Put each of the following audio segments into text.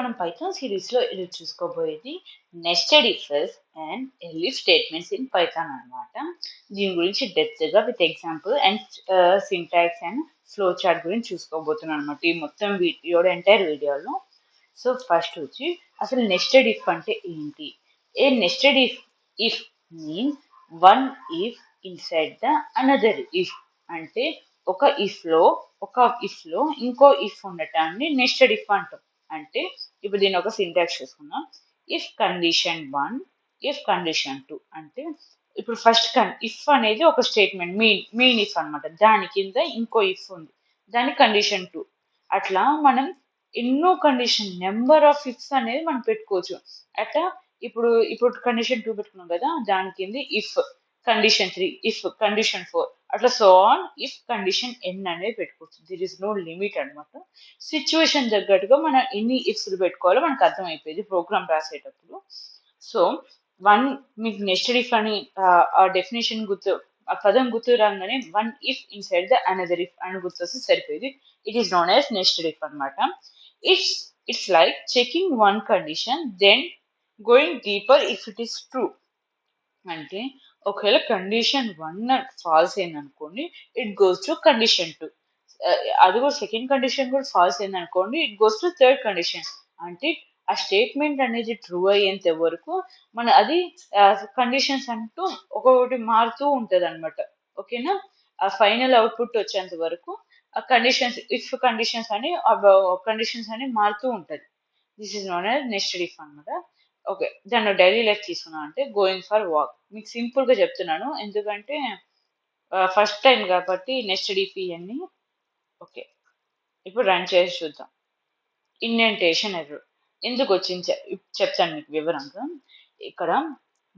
మనం పైథాన్ సిరీస్లో ఇది చూసుకోబోయేది nested ifs and elif statements in Python అనమాట. దీని గురించి డెప్త్గా with example and syntax and flow chart గురించి చూసుకోబోతున్నాం అనమాట ఈ మొత్తం వీడియో ఎంటైర్ వీడియోలో. సో ఫస్ట్ వచ్చి అసలు నెస్టెడ్ ఇఫ్ అంటే ఏంటి? A nested if means one if inside the another if. అంటే ఒక ఇఫ్ లో ఇంకో ఇఫ్ ఉండటాన్ని నెస్టెడ్ ఇఫ్ అంటాం. అంటే ఇప్పుడు దీని ఒక సింటాక్స్ చూసుకుందాం. ఇఫ్ కండిషన్ 1 ఇఫ్ కండిషన్ 2 అంటే ఇప్పుడు ఫస్ట్ ఇఫ్ అనేది ఒక స్టేట్మెంట్ మెయిన్ ఇఫ్ అనమాట. దాని కింద ఇంకో ఇఫ్ ఉంది, దాని కండిషన్ 2. అట్లా మనం ఎన్నో కండిషన్ నెంబర్ ఆఫ్ ఇఫ్స్ అనేది మనం పెట్టుకోవచ్చు. అట్లా ఇప్పుడు కండిషన్ 2 పెట్టుకున్నాం కదా, దాని కింద ఇఫ్ కండిషన్ 3 ఇఫ్ కండిషన్ 4 అట్లా సో ఆన్ ఇఫ్ కండిషన్ ఎన్ అనేది పెట్టుకోవచ్చు. దిర్ ఇస్ నో లిమిట్ అనమాట. సిచ్యువేషన్ తగ్గట్టుగా మనం ఎన్ని ఇఫ్స్ పెట్టుకోవాలో మనకు అర్థమైపోయింది ప్రోగ్రామ్ రాసేటప్పుడు. సో మీకు నెస్టెడ్ ఇఫ్ అని ఆ డెఫినేషన్ ఆ పదం గుర్తు రాగానే one if inside the another if అని గుర్తొస్తే సరిపోయింది. It is known as nested if అనమాట. It's like checking one condition then going deeper if it is true. అంటే ఒకవేళ కండిషన్ 1 ఫాల్స్ అయిందనుకోండి, ఇట్ గోస్ టు కండిషన్ 2. అది కూడా సెకండ్ కండిషన్ కూడా ఫాల్స్ అయిందనుకోండి, it goes to third condition. అంటే ఆ స్టేట్మెంట్ అనేది ట్రూ అయ్యేంత వరకు మన అది కండిషన్స్ అంటూ ఒక్కొక్కటి మారుతూ ఉంటది అనమాట. ఓకేనా? ఆ ఫైనల్ అవుట్పుట్ వచ్చేంత వరకు ఆ కండిషన్స్ ఇఫ్ కండిషన్స్ అని మారుతూ ఉంటది. This is known as nested if అనమాట. ఓకే, దాన్ని డైలీ లైఫ్ తీసుకున్నాం అంటే గోయింగ్ ఫర్ వాక్. మీకు సింపుల్గా చెప్తున్నాను ఎందుకంటే ఫస్ట్ టైం కాబట్టి నెస్టెడ్ ఇఫ్ ఇవన్నీ. ఓకే, ఇప్పుడు రన్ చేసి చూద్దాం. ఇండెంటేషన్ ఎర్రర్ ఎందుకు వచ్చింది చెప్తాను మీకు వివరంగా. ఇక్కడ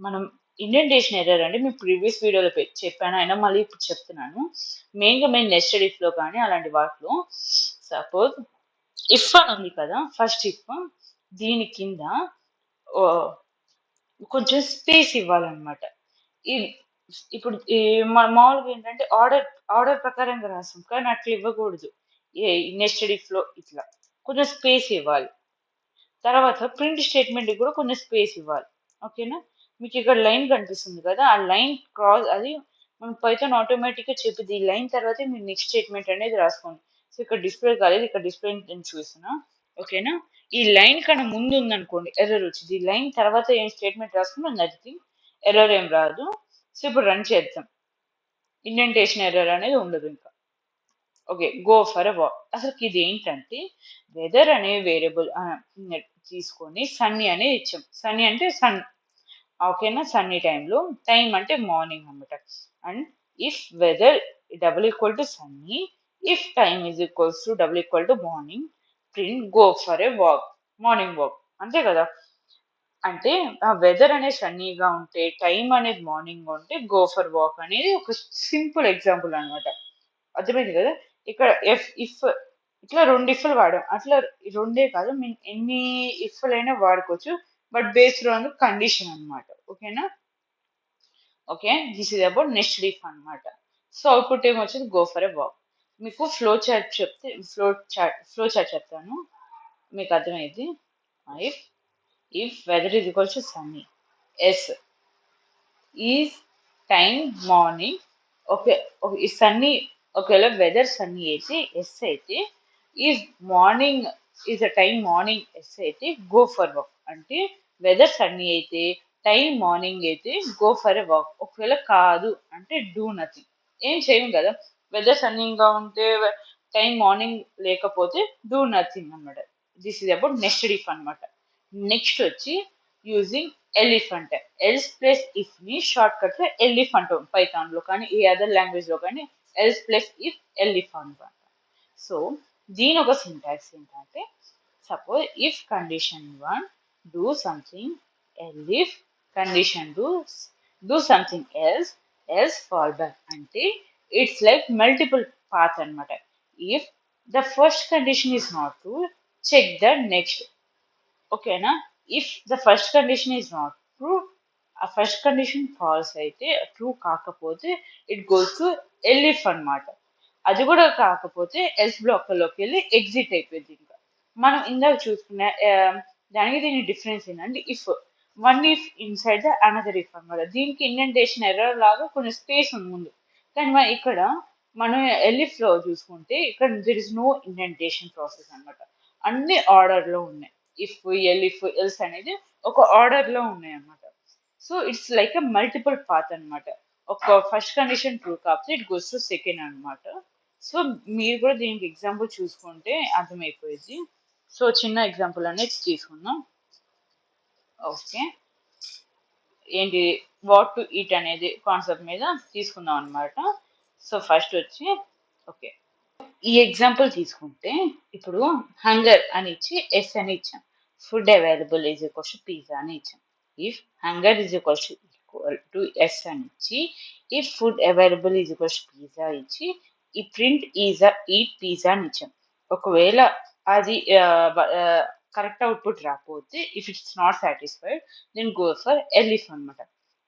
మనం ఇండెంటేషన్ ఎర్రర్ అంటే మీకు ప్రీవియస్ వీడియోలో చెప్పాను, అయినా మళ్ళీ ఇప్పుడు చెప్తున్నాను. మెయిన్గా నెస్టెడ్ ఇఫ్లో కానీ అలాంటి వాటిలో సపోజ్ ఇఫ్ అని ఉంది కదా, ఫస్ట్ ఇఫ్ దీని కింద కొంచెం స్పేస్ ఇవ్వాలన్నమాట. ఇప్పుడు మామూలుగా ఏంటంటే ఆర్డర్ ప్రకారంగా రాస్తాం, కానీ అట్లా ఇవ్వకూడదు. నెస్టెడ్ ఇఫ్ లో ఇట్లా కొంచెం స్పేస్ ఇవ్వాలి. తర్వాత ప్రింట్ స్టేట్మెంట్ కూడా కొంచెం స్పేస్ ఇవ్వాలి. ఓకేనా? మీకు ఇక్కడ లైన్ కనిపిస్తుంది కదా, ఆ లైన్ క్రాస్ అది మనం పైథాన్ ఆటోమేటిక్గా చెప్పింది. ఈ లైన్ తర్వాత మీరు నెక్స్ట్ స్టేట్మెంట్ అనేది రాసుకోండి. సో ఇక్కడ డిస్ప్లే కాలేదు, ఇక్కడ డిస్ప్లే నేను చూస్తున్నా. ఓకేనా? ఈ లైన్ కన్నా ముందు ఉందనుకోండి ఎర్రర్ వచ్చింది. ఈ లైన్ తర్వాత ఏం స్టేట్మెంట్ రాసుకున్నా నథింగ్, ఎర్రర్ ఏం రాదు. సో ఇప్పుడు రన్ చేద్దాం. ఇండెంటేషన్ ఎర్రర్ అనేది ఉండదు ఇంకా. Okay, go for a walk. అసలు ఇది ఏంటంటే వెదర్ అనే వేరియబుల్ తీసుకొని సన్నీ అనేది ఇచ్చాం. సన్నీ అంటే సన్. ఓకేనా? సన్నీ టైంలో, టైం అంటే మార్నింగ్ అనమాట. And if weather double equal to sunny, if time is equals to double equal to morning, print go for a walk, morning walk. అంతే కదా? అంటే ఆ వెదర్ అనేది సన్నీగా ఉంటే, టైం అనేది మార్నింగ్ ఉంటే గో ఫర్ వాక్ అనేది ఒక సింపుల్ ఎగ్జాంపుల్ అనమాట. అర్థమైంది కదా? ఇక్కడ ఇఫ్ ఇట్లా 2 ఇఫ్లు వాడాం. అట్లా రెండే కాదు, మేము ఎన్ని ఇఫ్లైనా వాడుకోవచ్చు, బట్ బేస్డ్ ఆన్ కండిషన్ అనమాట. ఓకేనా? Okay, this is about next if అనమాట. సో అవుట్పుట్ ఏమొచ్చింది? Go for a walk. మీకు ఫ్లో చార్ట్ చెప్తాను, మీకు అర్థమైంది. If weather is equals to sunny, yes is time morning. Okay, ఈ సన్నీ ఒకవేళ వెదర్ సన్నీ అయితే ఎస్ అయితే, is morning is uh time morning yes అయితే గో ఫర్ వాక్. అంటే వెదర్ సన్నీ అయితే, టైం మార్నింగ్ అయితే గో ఫర్ ఎ వాక్. ఒకవేళ కాదు అంటే డూ నథింగ్, ఏం చేయం కదా. వెదర్ సన్నీగా ఉంటే, టైం మార్నింగ్ లేకపోతే డూ నథింగ్ అనమాట. This is about next if అనమాట. నెక్స్ట్ వచ్చి యూజింగ్ ఎలిఫ్ అంటే ఎల్స్ ప్లస్ ఇఫ్ ని షార్ట్ కట్ లో ఎలిఫ్ అంటాం పైథాన్ లో కానీ ఏ అదర్ లాంగ్వేజ్ లో కానీ. ఎల్స్ ప్లస్ ఇఫ్ ఎలిఫ్ అనమాట. సో దీని ఒక సింటాక్స్ ఏంటంటే, suppose if condition 1 do something, elif condition 2 do something else fall back. అంటే ఇట్స్ లైక్ మల్టిపుల్ పాత్ అనమాట. If the first condition is not true, check the next. ఓకేనా? If the first condition is not true, ఆ first condition false అయితే, true కాకపోతే it goes to elif అనమాట. అది కూడా కాకపోతే ఎల్స్ బ్లాక్ లోకి వెళ్ళి ఎగ్జిట్ అయిపోయింది ఇంకా. మనం ఇందాక చూసుకున్న దానికి దీని డిఫరెన్స్ ఏంటంటే if one if inside the another if అనమాట. దీనికి ఇండెంటేషన్ ఎర్రర్ లాగా కొంచెం స్పేస్ ఉంది ముందు. కానీ ఇక్కడ మనం ఎలిఫ్ లో చూసుకుంటే ఇక్కడ there is no indentation process అనమాట. అన్ని ఆర్డర్ లో ఉన్నాయి. ఇఫ్ ఎలిఫ్ ఎల్స్ అనేది ఒక ఆర్డర్ లో ఉన్నాయి అన్నమాట. So it's like a multiple path అనమాట. ఒక ఫస్ట్ కండిషన్ ట్రూ కాకపోతే ఇట్ గోస్ టు సెకండ్ అనమాట. సో మీరు కూడా దీనికి ఎగ్జాంపుల్ చూసుకుంటే అర్థమైపోయింది. సో చిన్న ఎగ్జాంపుల్ అనేది తీసుకుందాం. ఓకే, ఏంటి వాట్ టు ఈట్ అనేది కాన్సెప్ట్ మీద తీసుకుందాం అనమాట. సో ఫస్ట్ వచ్చి ఓకే, ఈ ఎగ్జాంపుల్ తీసుకుంటే ఇప్పుడు హంగర్ అని ఇచ్చి ఎస్ అని ఇచ్చాం. Food available is equals to pizza అని ఇచ్చాం. If hunger is equal to yes అని ఇచ్చి, if food available is equals to pizza ఇచ్చి, ఈ ప్రింట్ ఈజ్ ఈట్ పిజ్జా అని ఇచ్చాం. ఒకవేళ అది కరెక్ట్ అవుట్పుట్ రాకపోతే if it's not satisfied then go for elif అనమాట.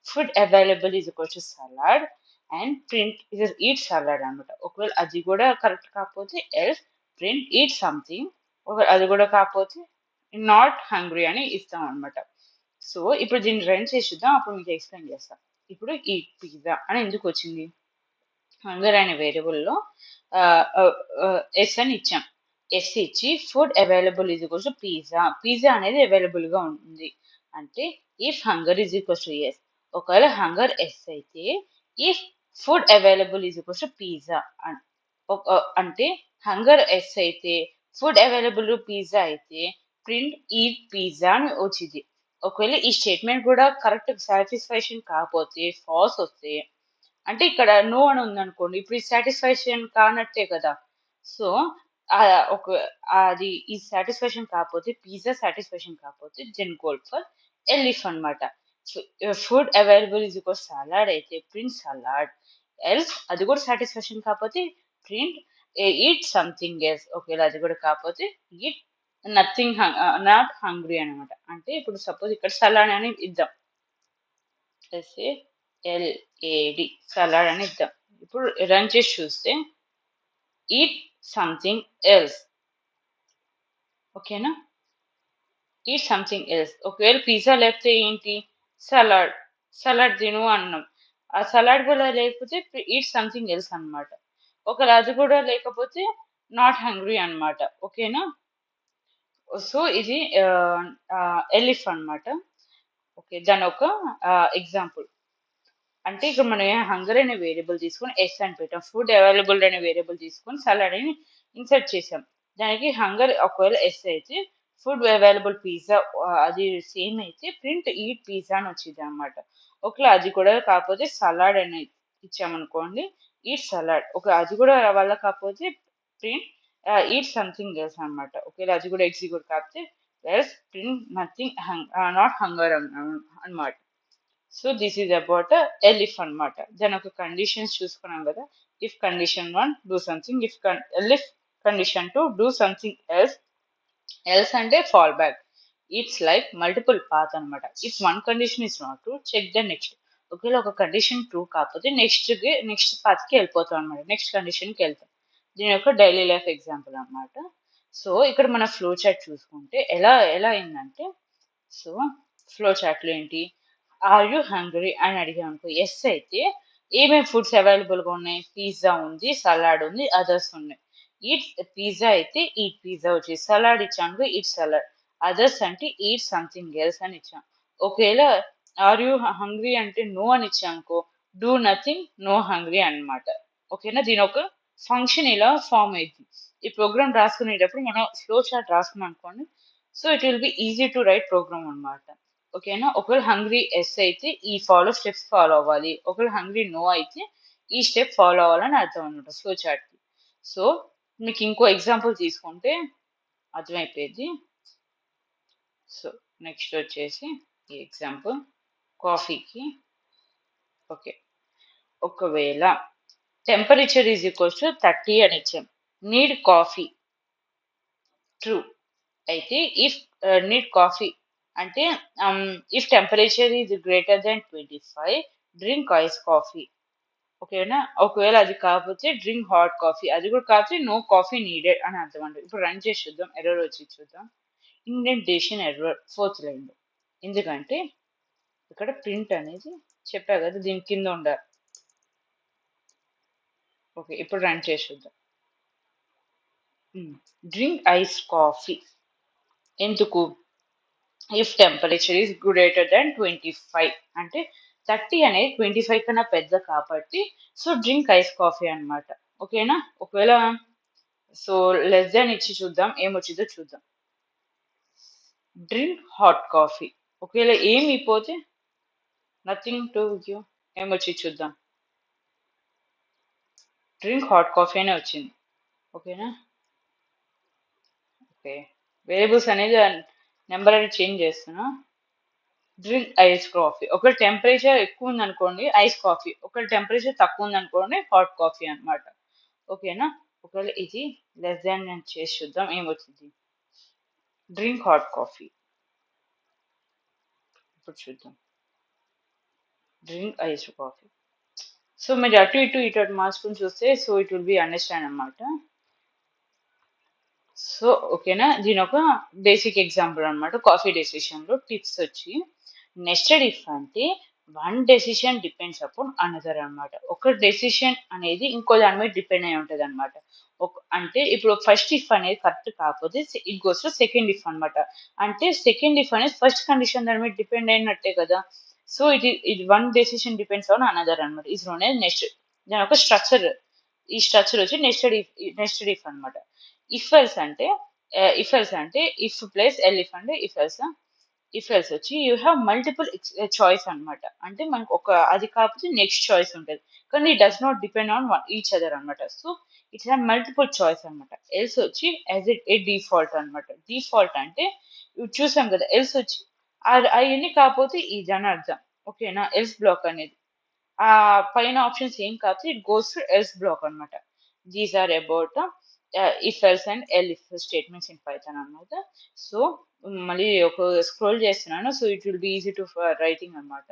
Food available is equals to salad and print eat salad అనమాట. ఒకవేళ అది కూడా కరెక్ట్ కాకపోతే ఎల్స్ ప్రింట్ ఈట్ సంథింగ్. ఒకవేళ అది కూడా కాకపోతే నాట్ హంగ్రీ అని ఇస్తాం అనమాట. సో ఇప్పుడు దీన్ని రన్ చేసి చూద్దాం, అప్పుడు మీకు ఎక్స్ప్లెయిన్ చేస్తాం. ఇప్పుడు ఈ పిజ్జా అని ఎందుకు వచ్చింది? హంగర్ అనే వేరియబుల్లో ఎస్ అని ఇచ్చాం. ఎస్ ఇచ్చి food available is equals to pizza. Pizza అనేది అవైలబుల్ గా ఉంది అంటే if hunger is equals to yes. ఒకవేళ హంగర్ ఎస్ అయితే if food available is equals to pizza అంటే హంగర్ ఎస్ అయితే ఫుడ్ అవైలబుల్ పిజ్జా అయితే ప్రింట్ ఈట్ పిజ్జా అని వచ్చింది. ఒకవేళ ఈ స్టేట్మెంట్ కూడా కరెక్ట్ సాటిస్ఫాక్షన్ కాకపోతే ఫాల్స్ వస్తే అంటే ఇక్కడ నో అని ఉందనుకోండి, ఇప్పుడు ఈ సాటిస్ఫాక్షన్ కానట్టే కదా. సో ఒక అది ఈ సాటిస్ఫాక్షన్ కాకపోతే పిజ్జా సాటిస్ఫాక్షన్ కాకపోతే దెన్ గోల్ ఫర్ ఎలిఫ్ అనమాట. Food available is equal salad అయితే ప్రింట్ సలాడ్. ఎల్స్ అది కూడా సాటిస్ఫాక్షన్ కాకపోతే ప్రింట్ ఈట్ సంథింగ్ ఎల్స్. ఒకవేళ అది కూడా కాకపోతే ఈట్ నథింగ్ నాట్ హంగ్రీ అనమాట. అంటే ఇప్పుడు సపోజ్ ఇక్కడ సలాడ్ అని ఇద్దాం, ఎల్ఏడి సలాడ్ అని ఇద్దాం. ఇప్పుడు రన్ చేసి చూస్తే ఈట్ సంథింగ్ ఎల్స్. ఓకేనా, ఈట్ సంథింగ్ ఎల్స్. ఒకవేళ పిజ్జా లేకపోతే ఏంటి సలాడ్, సలాడ్ తిను అన్నాం. ఆ సలాడ్ కూడా లేకపోతే ఈట్ సంథింగ్ ఎల్స్ అనమాట. ఒకవేళ అది కూడా లేకపోతే నాట్ హంగ్రీ అనమాట. ఓకేనా, సో ఇది ఎలిఫ్ అనమాట. ఓకే, దాని ఒక ఎగ్జాంపుల్. అంటే ఇక్కడ మనం హంగర్ అనే వేరియబుల్ తీసుకొని ఎస్ అని పెట్టాం, ఫుడ్ అవైలబుల్ అనే వేరియబుల్ తీసుకొని సలాడ్ అని ఇన్సర్ట్ చేసాం. దానికి హంగర్ ఒకవేళ ఎస్ అయితే ఫుడ్ అవైలబుల్ పిజ్జా అది సేమ్ అయితే ప్రింట్ ఈట్ పిజ్జా అని వచ్చింది అనమాట. ఒకవేళ అది కూడా కాకపోతే సలాడ్ అని ఇచ్చామనుకోండి, ఈట్ సలాడ్. ఒక అది కూడా వల్ల కాకపోతే ప్రింట్ ఈట్ సంథింగ్ ఎల్స్ అనమాట. ఒకవేళ అది కూడా ఎగ్జిక్యూట్ కాకపోతే else print nothing not hunger అనమాట. So this is about elif అనమాట. దాని ఒక కండిషన్స్ చూసుకున్నాం కదా. If condition 1 do something, if elif condition 2 do something else. Else అంటే fall back. It's like multiple path అనమాట. If one condition is not true check the next. ఒకవేళ ఒక condition true కాకపోతే నెక్స్ట్ పాత్కి వెళ్ళిపోతాం అనమాట, నెక్స్ట్ కండిషన్కి వెళ్తాం. దీని యొక్క డైలీ లైఫ్ ఎగ్జాంపుల్ అనమాట. సో ఇక్కడ మన ఫ్లో చార్ట్ చూసుకుంటే ఎలా అయిందంటే, సో ఫ్లో చార్ట్లో ఏంటి, ఆర్ యూ హంగ్రీ అని అడిగాం అనుకో, ఎస్ అయితే ఏమేమి ఫుడ్స్ అవైలబుల్గా ఉన్నాయి, పిజ్జా ఉంది, సలాడ్ ఉంది, అదర్స్ ఉన్నాయి. ఈట్ పిజ్జా అయితే ఈట్ పిజ్జా వచ్చి, సలాడ్ ఇచ్చాను ఈట్ సలాడ్, అదర్స్ అంటే ఈట్ సంథింగ్ ఎల్స్ అని ఇచ్చాం. ఒకవేళ ఆర్ యూ హంగ్రీ అంటే నో అని ఇచ్చానుకో, డూ నథింగ్ నో హంగ్రీ అనమాట. ఓకేనా, దీని ఒక ఫంక్షన్ ఇలా ఫామ్ అయింది. ఈ ప్రోగ్రామ్ రాసుకునేటప్పుడు మనం ఫ్లో చార్ట్ రాసుకున్నాం అనుకోండి, so it will be easy to write program అనమాట. ఓకేనా, ఒకవేళ హంగ్రీ ఎస్ అయితే ఈ స్టెప్స్ ఫాలో అవ్వాలి, ఒకవేళ హంగ్రీ నో అయితే ఈ స్టెప్ ఫాలో అవ్వాలని అర్థం అనమాట ఫ్లో చార్ట్కి. సో మీకు ఇంకో ఎగ్జాంపుల్ తీసుకుంటే అర్థమైపోయింది. సో నెక్స్ట్ వచ్చేసి ఈ ఎగ్జాంపుల్ కాఫీకి. ఓకే, ఒకవేళ టెంపరేచర్ ఈజ్ ఈక్వల్స్ టు 30 అని ఇచ్చాం, నీడ్ కాఫీ ట్రూ అయితే ఇఫ్ నీడ్ కాఫీ అంటే if temperature is greater than 25 drink ice coffee. ఓకేనా? ఒకవేళ అది కాకపోతే డ్రింక్ హాట్ కాఫీ, అది కూడా కాకపోతే నో కాఫీ నీడెడ్ అని అర్థం అంట. ఇప్పుడు రన్ చేసి చూద్దాం, ఎర్రర్ వచ్చి చూద్దాం. Indentation error fourth line. ఎందుకంటే ఇక్కడ ప్రింట్ అనేది చెప్పా కదా దీని కింద ఉండాలి. ఓకే, ఇప్పుడు రన్ చేసి చూద్దాం. Drink ice coffee. ఎందుకు? If temperature is greater than 25, అంటే 30 అనేది 25 కన్నా పెద్ద కాబట్టి సో డ్రింక్ ఐస్ కాఫీ అన్నమాట. ఓకేనా? ఒకవేళ సో లెస్ దాన్ ఇచ్చి చూద్దాం ఏమొచ్చిందో చూద్దాం. Drink hot coffee. ఒకవేళ ఏమి ఇపోతే నథింగ్ టు గివ్, ఏమొచ్చి చూద్దాం. డ్రింక్ హాట్ కాఫీ అనే వచ్చింది. ఓకేనా? ఓకే, వేరియబుల్స్ అనేది నెంబర్ అనేది చేంజ్ చేస్తున్నా. Drink ice coffee. ఒక టెంపరేచర్ ఎక్కువ ఉంది అనుకోండి ఐస్ కాఫీ, ఒక టెంపరేచర్ తక్కువ ఉంది అనుకోండి హాట్ కాఫీ అన్నమాట. ఓకేనా? ఒకవేళ ఇది లెస్ దాన్ అని చేసి చూద్దాం ఏమొచ్చింది. Drink hot coffee. ఇప్పుడు చూద్దాం. Drink ice coffee. సో మీరు అటు ఇటు ఇటు అటు మార్చుకుని చూస్తే so it will B understand అనమాట. సో ఓకేనా, దీని ఒక బేసిక్ ఎగ్జాంపుల్ అనమాట. కాఫీ డెసిషన్ లో టిప్స్ వచ్చి నెస్టెడ్ ఇఫ్ అంటే one decision depends upon another అనమాట. ఒక డెసిషన్ అనేది ఇంకో దాని మీద డిపెండ్ అయి ఉంటుంది అనమాట. అంటే ఇప్పుడు ఫస్ట్ ఇఫ్ అనేది కరెక్ట్ కాకపోతే it goes to second if అనమాట. అంటే సెకండ్ ఇఫ్ అనేది ఫస్ట్ కండిషన్ దాని మీద డిపెండ్ అయినట్టే కదా. So it one decision depends on another అనమాట. Is known as nested. దాని ఒక స్ట్రక్చర్, ఈ స్ట్రక్చర్ వచ్చి నెస్టెడ్ ఇఫ్ అనమాట. ఇఫ్ ఎల్స్ అంటే ఇఫ్ ప్లస్ ఎల్ ఇఫ్ అంటే ఇఫ్ ఎల్స్ వచ్చి యూ హ్యావ్ మల్టిపుల్ చాయిస్ అనమాట. అంటే మనకు ఒక అది కాకపోతే నెక్స్ట్ చాయిస్ ఉంటుంది, కానీ it does not depend on each other అనమాట. So it's have multiple choice అనమాట. ఎల్స్ వచ్చి యాజ్ ఇట్ ఏ డిఫాల్ట్ అనమాట. డిఫాల్ట్ అంటే ఇవి చూసాం కదా, ఎల్స్ వచ్చి అవన్నీ కాకపోతే ఇది అని అర్థం. ఓకేనా? ఎల్స్ బ్లాక్ అనేది ఆ పైన ఆప్షన్స్ ఏం కాకపోతే it goes to else block అనమాట. These are about if else and elif statements in Python అనమాట. సో మళ్ళీ ఒక స్క్రోల్ చేస్తున్నాను. So it will be easy to writing అనమాట.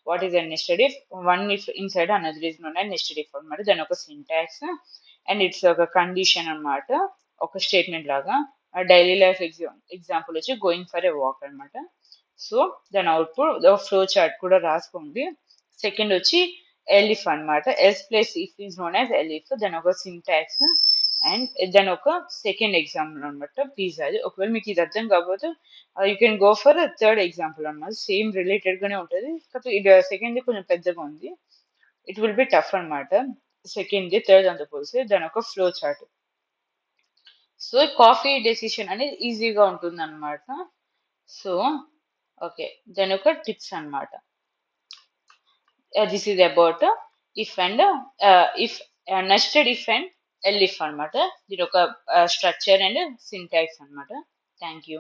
What is a nested if? One if inside another is known as nested if అనమాట. దాని ఒక syntax and it's ఒక condition అనమాట, ఒక స్టేట్మెంట్ లాగా. డైలీ లైఫ్ ఎగ్జాంపుల్ వచ్చి గోయింగ్ ఫర్ ఎ వాక్ అనమాట. సో దాని అవుట్పుట్ ఫ్లో చార్ట్ కూడా రాసుకోండి. సెకండ్ వచ్చి ఎలిఫ్ అనమాట. Else plus if is known as elif. దాని ఒక సింటాక్స్ అండ్ దాని ఒక సెకండ్ ఎగ్జాంపుల్ అనమాట. ప్లీజ్ అది ఒకవేళ మీకు ఇది అర్థం కాకపోతే you can go for third example అనమాట. సేమ్ రిలేటెడ్ గానే ఉంటుంది, కాకపోతే ఇది సెకండ్ కొంచెం పెద్దగా ఉంది. ఇట్ విల్ బి టఫ్ అనమాట. సెకండ్ థర్డ్ అంత పోలిస్తే దాని ఒక flow chart. So coffee decision అనేది ఈజీగా ఉంటుంది అనమాట. సో ఓకే, దాని ఒక టిప్స్ అనమాట. This is about if and if nested if and elif అనమాట. దీని ఒక స్ట్రక్చర్ అండ్ సింటాక్స్ అనమాట. Thank you.